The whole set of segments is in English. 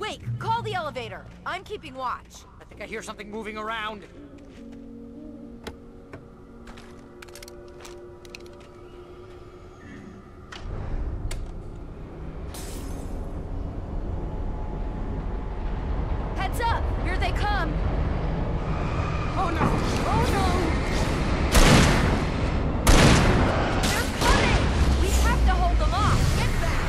Wait, call the elevator. I'm keeping watch. I think I hear something moving around. Heads up! Here they come! Oh no! Oh no! They're coming! We have to hold them off! Get back!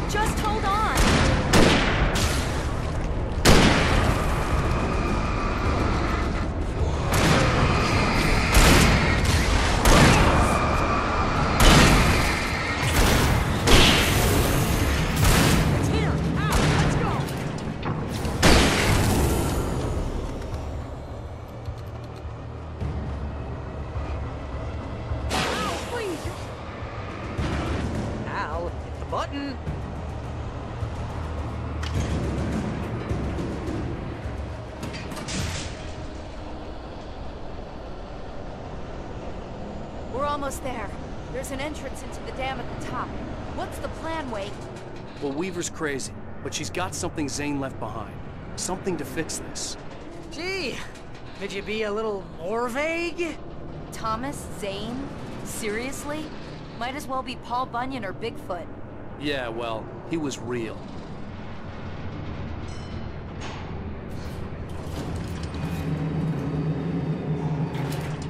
Just hold on! It's here! Now, let's go! Ow, please! Al, hit the button! We're almost there. There's an entrance into the dam at the top. What's the plan, Wade? Well, Weaver's crazy, but she's got something Zane left behind. Something to fix this. Gee, could you be a little more vague? Thomas Zane? Seriously? Might as well be Paul Bunyan or Bigfoot. Yeah, well, he was real.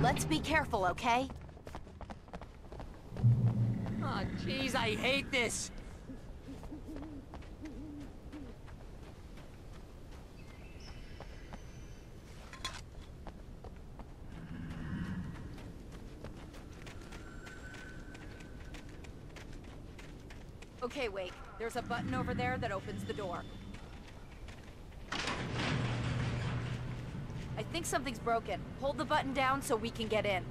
Let's be careful, okay? Oh, jeez, I hate this. Okay, Wake. There's a button over there that opens the door. I think something's broken. Hold the button down so we can get in.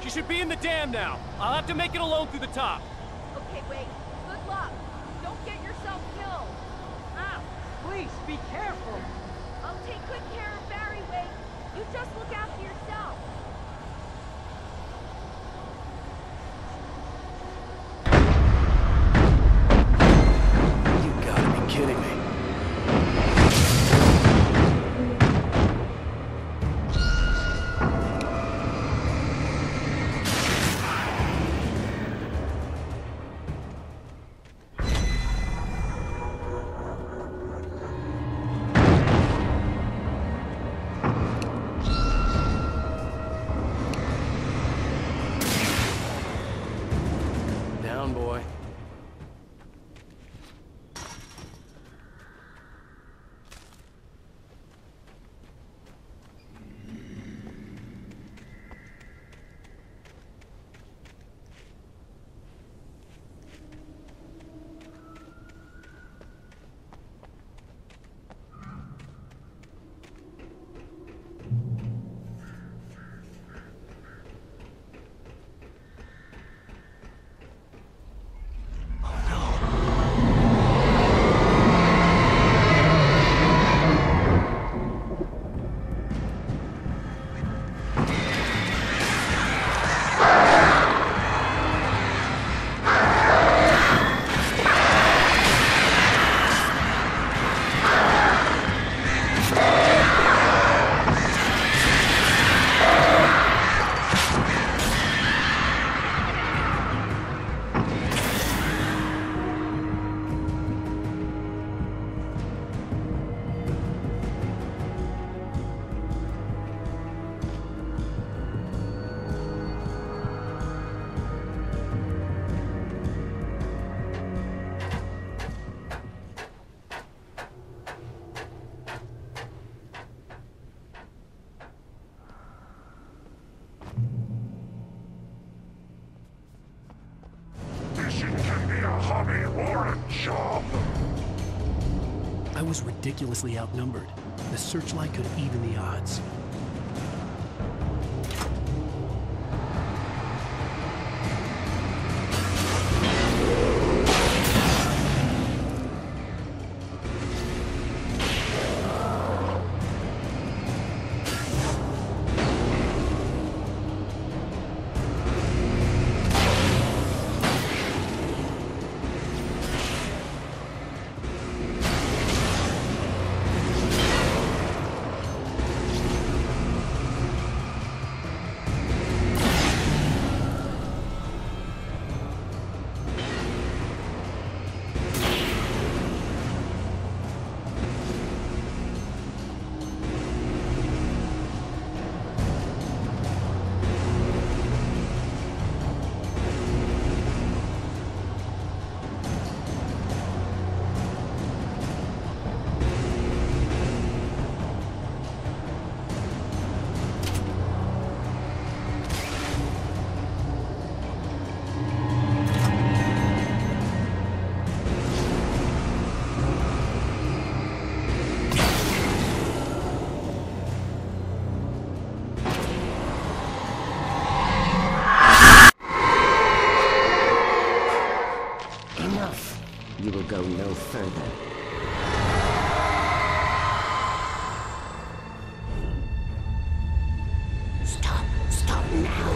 She should be in the dam now. I'll have to make it alone through the top. Okay, wait. Good luck. Don't get yourself killed. Ah, please, be careful. I'll take good care of Barry, Wade. You just look after yourself. You gotta be kidding me. Down, boy. I was ridiculously outnumbered. The searchlight could even the odds. You will go no further. Stop now.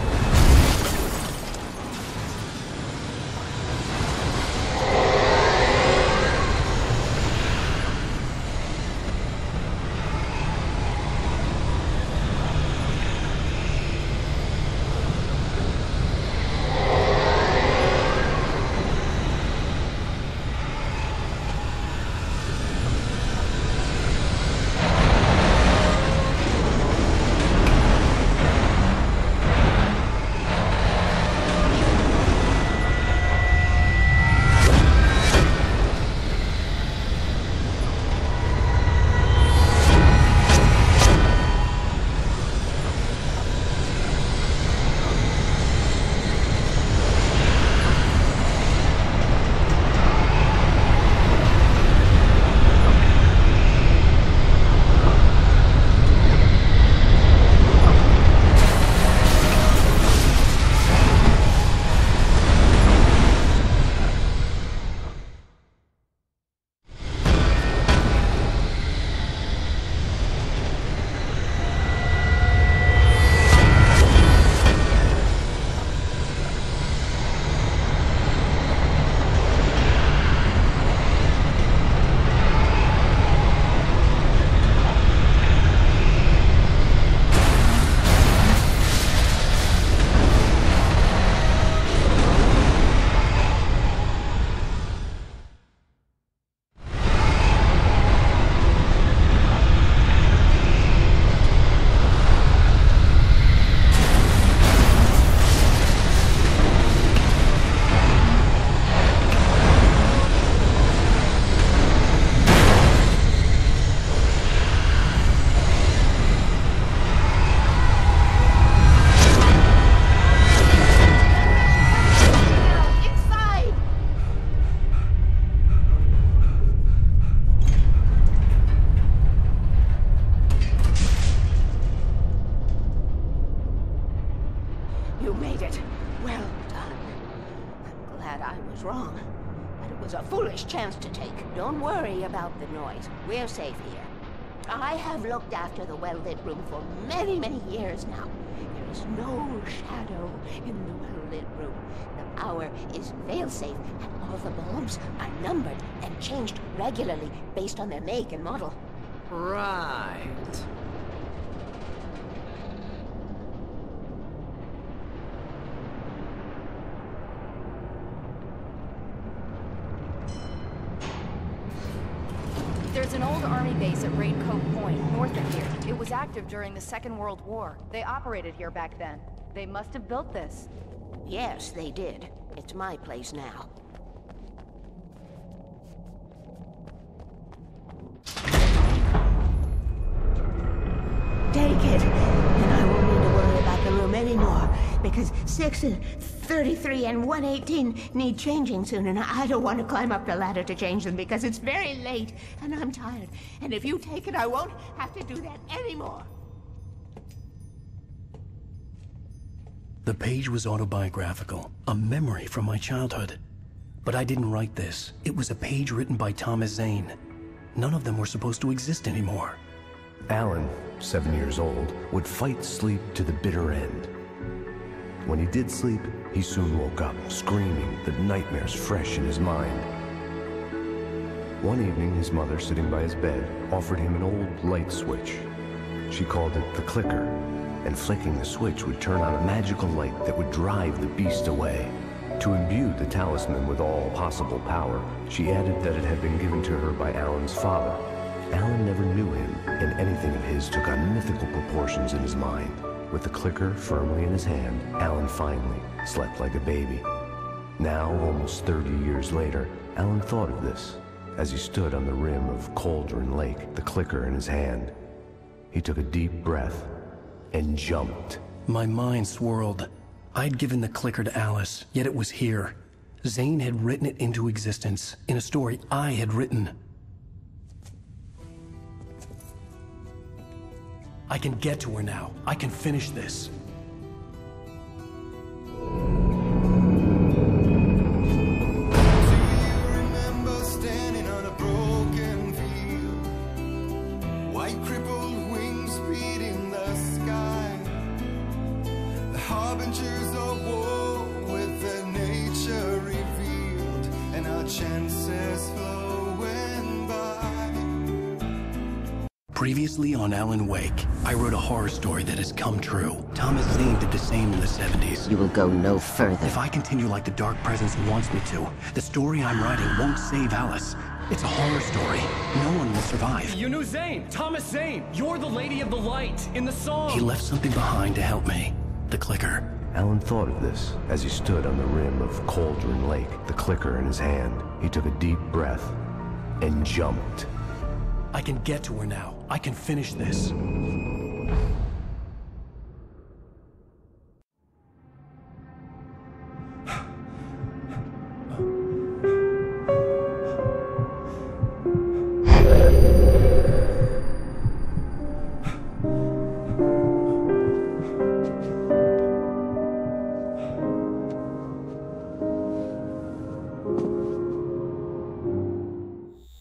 that I was wrong. But it was a foolish chance to take. Don't worry about the noise. We're safe here. I have looked after the well-lit room for many, many years now. There is no shadow in the well-lit room. The power is fail-safe, and all the bulbs are numbered and changed regularly based on their make and model. Right. There's an old army base at Raincoat Point, north of here. It was active during the Second World War. They operated here back then. They must have built this. Yes, they did. It's my place now. Take it, and I won't need to worry about the room anymore, because 6 and 33 and 118 need changing soon, and I don't want to climb up the ladder to change them because it's very late, and I'm tired. And if you take it, I won't have to do that anymore. The page was autobiographical, a memory from my childhood. But I didn't write this. It was a page written by Thomas Zane. None of them were supposed to exist anymore. Alan, 7 years old, would fight sleep to the bitter end. When he did sleep, he soon woke up, screaming, the nightmares fresh in his mind. One evening, his mother, sitting by his bed, offered him an old light switch. She called it the clicker, and flicking the switch would turn on a magical light that would drive the beast away. To imbue the talisman with all possible power, she added that it had been given to her by Alan's father. Alan never knew him, and anything of his took on mythical proportions in his mind. With the clicker firmly in his hand, Alan finally slept like a baby. Now, almost 30 years later, Alan thought of this as he stood on the rim of Cauldron Lake, the clicker in his hand. He took a deep breath and jumped. My mind swirled. I'd given the clicker to Alice, yet it was here. Zane had written it into existence, in a story I had written. I can get to her now. I can finish this. Previously on Alan Wake, I wrote a horror story that has come true. Thomas Zane did the same in the 70s. You will go no further. If I continue like the Dark Presence wants me to, the story I'm writing won't save Alice. It's a horror story. No one will survive. You knew Zane! Thomas Zane! You're the Lady of the Light in the song! He left something behind to help me. The clicker. Alan thought of this as he stood on the rim of Cauldron Lake, the clicker in his hand. He took a deep breath and jumped. I can get to her now. I can finish this.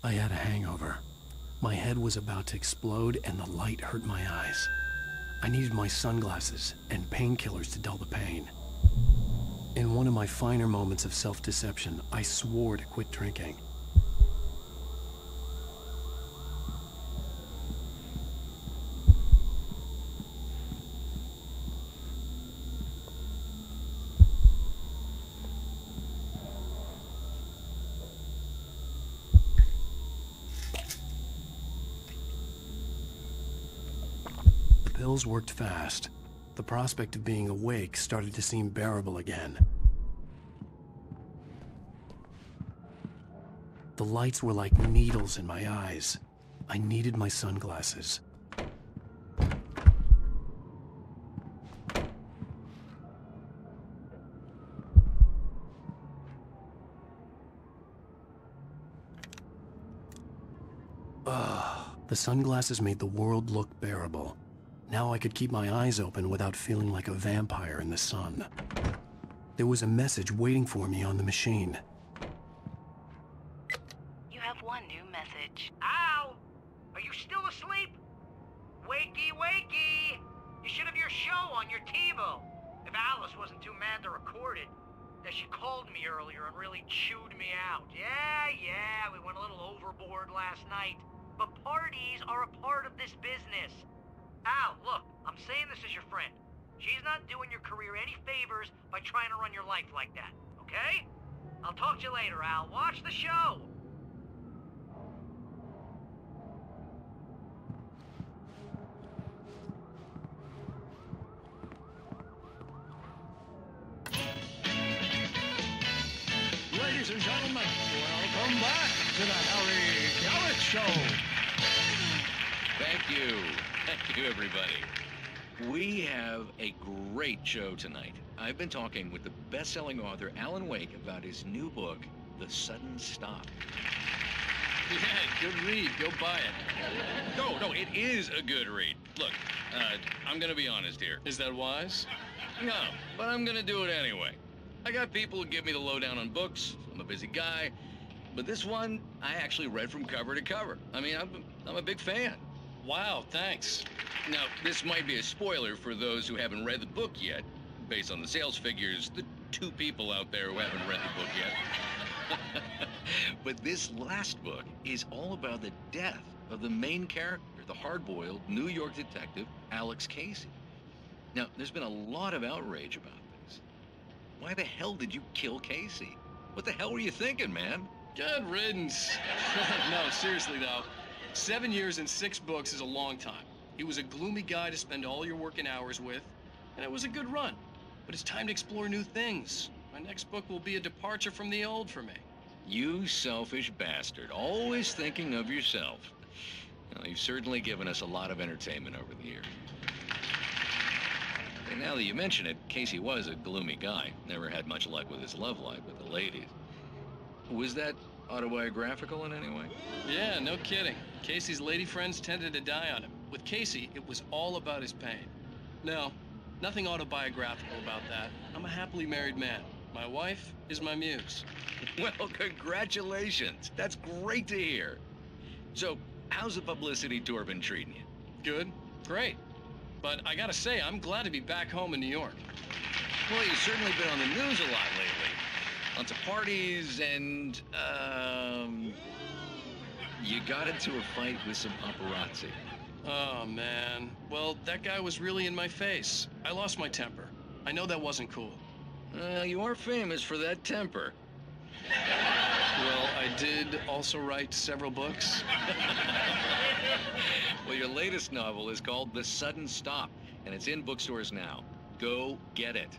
I had a hangover. My head was about to explode and the light hurt my eyes. I needed my sunglasses and painkillers to dull the pain. In one of my finer moments of self-deception, I swore to quit drinking. The pills worked fast. The prospect of being awake started to seem bearable again. The lights were like needles in my eyes. I needed my sunglasses. The sunglasses made the world look bearable. Now I could keep my eyes open without feeling like a vampire in the sun. There was a message waiting for me on the machine. You have one new message. Al! Are you still asleep? Wakey, wakey! You should have your show on your TiVo. If Alice wasn't too mad to record it, that she called me earlier and really chewed me out. Yeah, we went a little overboard last night. But parties are a part of this business. Al, look, I'm saying this as your friend. She's not doing your career any favors by trying to run your life like that, okay? I'll talk to you later, Al. Watch the show! Ladies and gentlemen, welcome back to the Harry Garrett Show. Thank you. Thank you, everybody. We have a great show tonight. I've been talking with the best-selling author Alan Wake about his new book, The Sudden Stop. Yeah, good read. Go buy it. No, it is a good read. Look, I'm gonna be honest here. Is that wise? No, but I'm gonna do it anyway. I got people who give me the lowdown on books. I'm a busy guy. But this one, I actually read from cover to cover. I mean, I'm a big fan. Wow, thanks. Now, this might be a spoiler for those who haven't read the book yet. Based on the sales figures, the 2 people out there who haven't read the book yet. But this last book is all about the death of the main character, the hard-boiled New York detective, Alex Casey. Now, there's been a lot of outrage about this. Why the hell did you kill Casey? What the hell were you thinking, man? Good riddance. No, seriously, though. 7 years and 6 books is a long time. He was a gloomy guy to spend all your working hours with, and it was a good run. But it's time to explore new things. My next book will be a departure from the old for me. You selfish bastard, always thinking of yourself. Well, you've certainly given us a lot of entertainment over the years. And now that you mention it, Casey was a gloomy guy. Never had much luck with his love life with the ladies. Was that autobiographical in any way? Yeah, no kidding. Casey's lady friends tended to die on him. With Casey, it was all about his pain. No, nothing autobiographical about that. I'm a happily married man. My wife is my muse. Well, congratulations. That's great to hear. So, how's the publicity tour been treating you? Good, great. But I gotta say, I'm glad to be back home in New York. Well, you've certainly been on the news a lot lately. Lots of parties and, you got into a fight with some paparazzi. Oh, man. Well, that guy was really in my face. I lost my temper. I know that wasn't cool. Well, you are famous for that temper. Well, I did also write several books. Well, your latest novel is called The Sudden Stop, and it's in bookstores now. Go get it.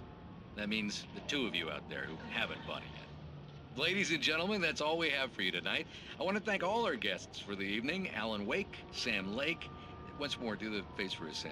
That means the 2 of you out there who haven't bought it yet. Ladies and gentlemen, that's all we have for you tonight. I want to thank all our guests for the evening. Alan Wake, Sam Lake. Once more, do the face for us, Sam.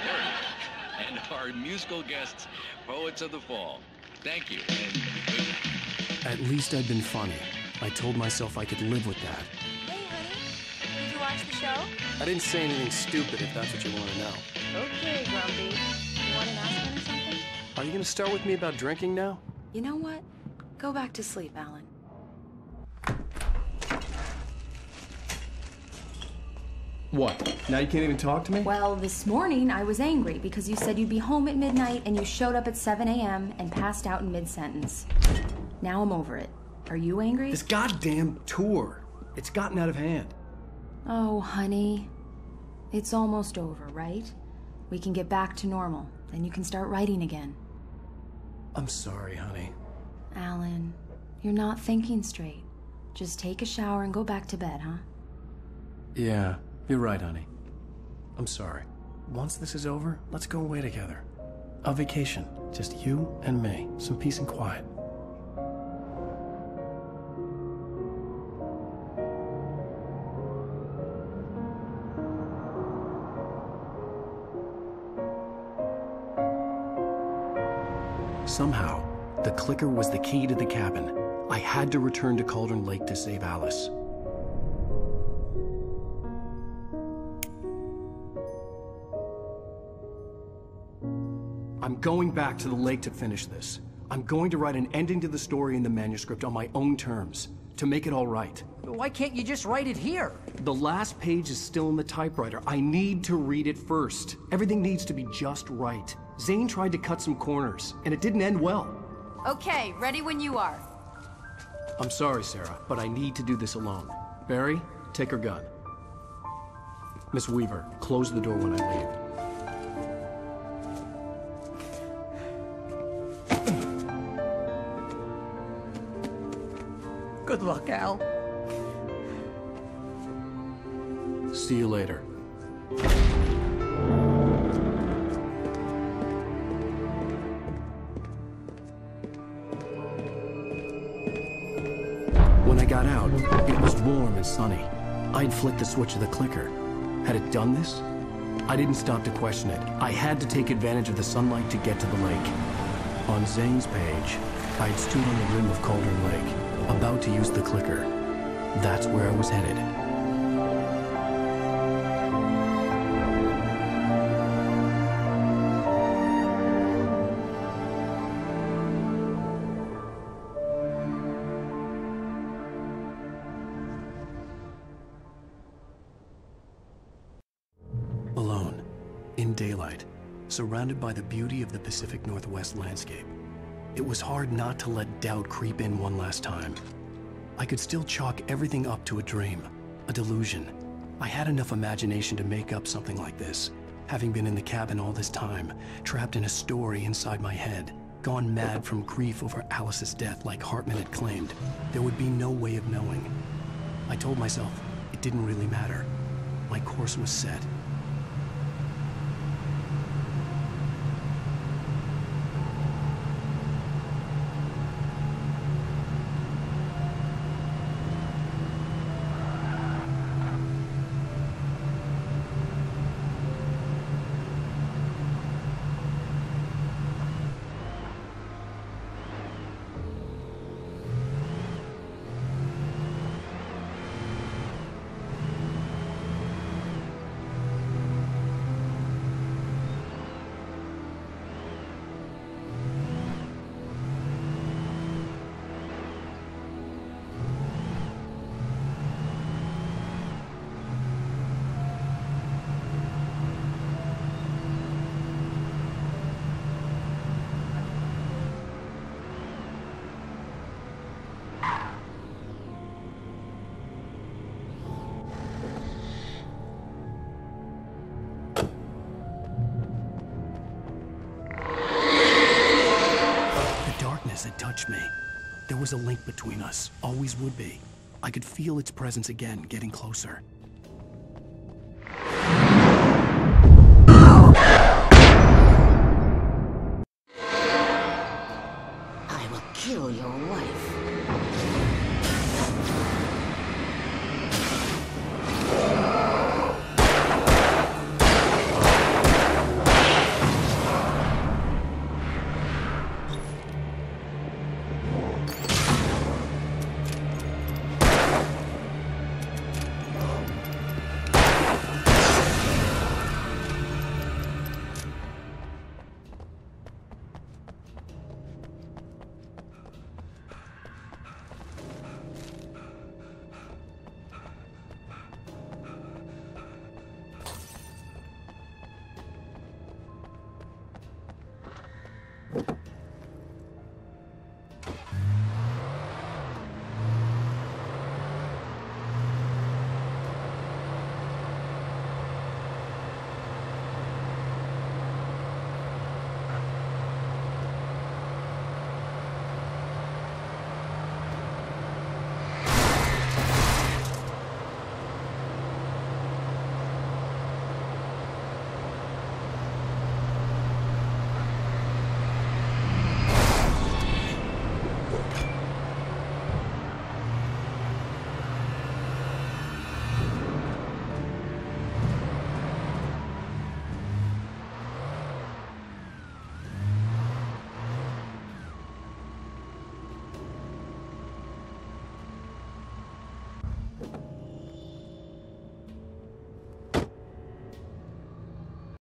There it is. And our musical guests, Poets of the Fall. Thank you, and good night. At least I'd been funny. I told myself I could live with that. Hey, honey. Did you watch the show? I didn't say anything stupid, if that's what you want to know. Okay, Grumpy. You want an aspirin or something? Are you going to start with me about drinking now? You know what? Go back to sleep, Alan. What? Now you can't even talk to me? Well, this morning I was angry because you said you'd be home at midnight and you showed up at 7 a.m. and passed out in mid-sentence. Now I'm over it. Are you angry? This goddamn tour. It's gotten out of hand. Oh, honey. It's almost over, right? We can get back to normal. Then you can start writing again. I'm sorry, honey. Alan, you're not thinking straight. Just take a shower and go back to bed, huh? Yeah, you're right, honey. I'm sorry. Once this is over, let's go away together. A vacation. Just you and me. Some peace and quiet. Somehow, the clicker was the key to the cabin. I had to return to Cauldron Lake to save Alice. I'm going back to the lake to finish this. I'm going to write an ending to the story in the manuscript on my own terms, to make it all right. Why can't you just write it here? The last page is still in the typewriter. I need to read it first. Everything needs to be just right. Zane tried to cut some corners, and it didn't end well. Okay, ready when you are. I'm sorry, Sarah, but I need to do this alone. Barry, take her gun. Miss Weaver, close the door when I leave. Good luck, Al. See you later. When I got out, it was warm and sunny. I'd flicked the switch of the clicker. Had it done this? I didn't stop to question it. I had to take advantage of the sunlight to get to the lake. On Zane's page, I'd stood on the rim of Cauldron Lake, about to use the clicker. That's where I was headed. Alone, in daylight, surrounded by the beauty of the Pacific Northwest landscape. It was hard not to let doubt creep in one last time. I could still chalk everything up to a dream, a delusion. I had enough imagination to make up something like this, having been in the cabin all this time, trapped in a story inside my head, gone mad from grief over Alice's death like Hartman had claimed. There would be no way of knowing. I told myself it didn't really matter. My course was set. Had touched me. There was a link between us, always would be. I could feel its presence again, getting closer. I will kill your wife.